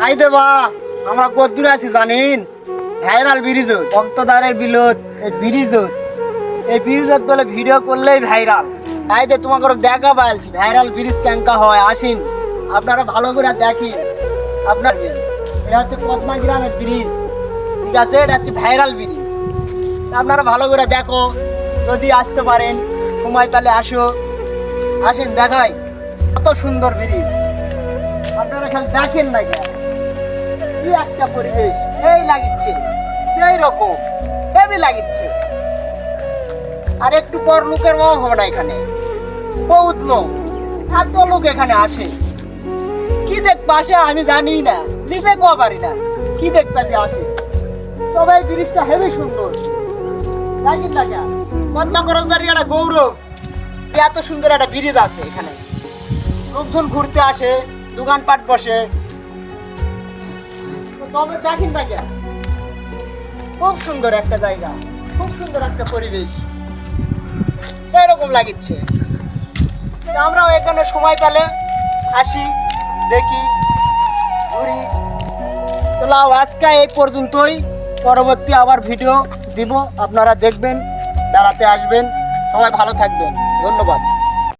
I দেবা আমরা কদ্দুরে আছি জানেন? ভাইরাল ব্রিজত ভক্তদারের বিলত এই ব্রিজত বলে ভিডিও করলেই ভাইরাল। তাই যে তোমাকে দেখা পাইছি ভাইরাল ব্রিজ ক্যাঙ্কা হয় আসিন আপনারা ভালো করে দেখেন। আপনার এটা হচ্ছে পদ্মা গ্রামের ব্রিজ, ঠিক আছে? এটা হচ্ছে ভাইরাল ব্রিজ। আপনারা ভালো করে দেখো, যদি আসতে পারেন সময় পেলে আসেন দেখাই কত সুন্দর ব্রিজ। আপনারা খালি দেখেন না কেন, কি একটা পরিবেশ এই লাগিচ্ছে, সেই রকম হেভি লাগিচ্ছে। আর একটু পর লোকের অভাব হবে না, এখানে বহুত লোক, এত লোক এখানে আসে। কি দেখবা আসে আমি জানি না, নিজে কোয়া পারি না কি দেখবা যে আসে। তবে এই ব্রিজটা হেভি সুন্দর, দেখেন না কেন? পদ্মা করজবাড়ির একটা গৌরব, এত সুন্দর একটা ব্রিজ আছে এখানে। লোকজন ঘুরতে আসে, দোকানপাট বসে। তবে দেখেন না কেন, খুব সুন্দর একটা জায়গা, খুব সুন্দর একটা পরিবেশ, এরকম লাগিচ্ছে। আমরাও এখানে সময় পেলে আসি, দেখি, ঘুরি। তো লাও আজকে এই পর্যন্তই, পরবর্তী আবার ভিডিও দিব, আপনারা দেখবেন, বেড়াতে আসবেন। সবাই ভালো থাকবেন, ধন্যবাদ।